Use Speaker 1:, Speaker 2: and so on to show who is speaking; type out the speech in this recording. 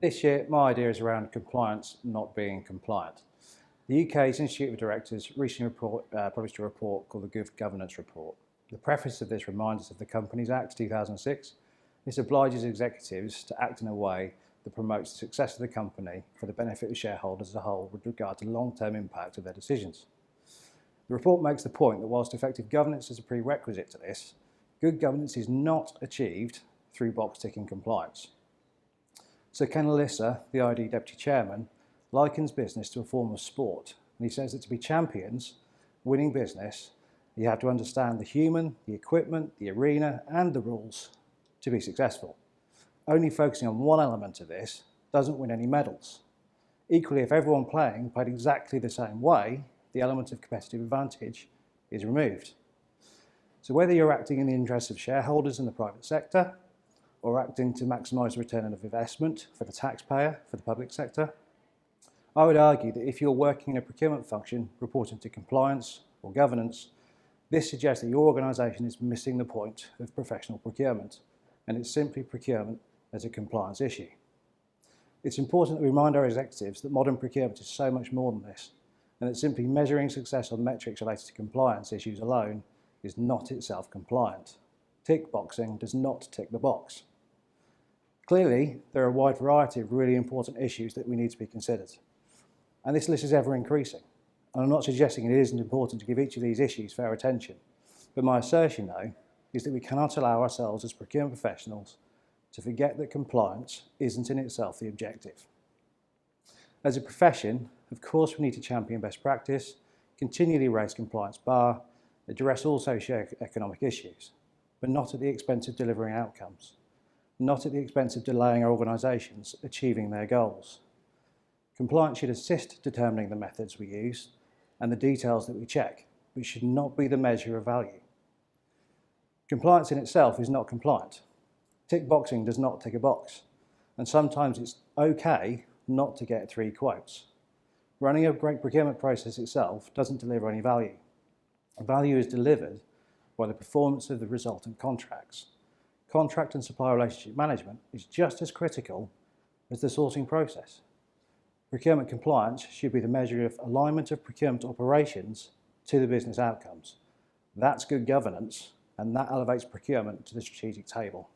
Speaker 1: This year, my idea is around compliance not being compliant. The UK's Institute of Directors recently published a report called the Good Governance Report. The preface of this reminds us of the Companies Act 2006. This obliges executives to act in a way that promotes the success of the company for the benefit of shareholders as a whole with regard to long-term impact of their decisions. The report makes the point that whilst effective governance is a prerequisite to this, good governance is not achieved through box-ticking compliance. So Ken Alyssa, the ID Deputy Chairman, likens business to a form of sport, and he says that to be champions, winning business, you have to understand the human, the equipment, the arena and the rules to be successful. Only focusing on one element of this doesn't win any medals. Equally, if everyone playing played exactly the same way, the element of competitive advantage is removed. So whether you're acting in the interests of shareholders in the private sector, or acting to maximise the return of investment for the taxpayer, for the public sector, I would argue that if you're working in a procurement function reporting to compliance or governance, this suggests that your organisation is missing the point of professional procurement, and it's simply procurement as a compliance issue. It's important that we remind our executives that modern procurement is so much more than this, and that simply measuring success on metrics related to compliance issues alone is not itself compliant. Tick boxing does not tick the box. Clearly, there are a wide variety of really important issues that we need to be considered, and this list is ever increasing. And I'm not suggesting it isn't important to give each of these issues fair attention, but my assertion, though, is that we cannot allow ourselves as procurement professionals to forget that compliance isn't in itself the objective. As a profession, of course we need to champion best practice, continually raise compliance bar, address all socio-economic issues, but not at the expense of delivering outcomes, not at the expense of delaying our organisations achieving their goals. Compliance should assist determining the methods we use and the details that we check, but should not be the measure of value. Compliance in itself is not compliant. Tick boxing does not tick a box, and sometimes it's okay not to get 3 quotes. Running a great procurement process itself doesn't deliver any value. Value is delivered by the performance of the resultant contracts. Contract and supplier relationship management is just as critical as the sourcing process. Procurement compliance should be the measure of alignment of procurement operations to the business outcomes. That's good governance, and that elevates procurement to the strategic table.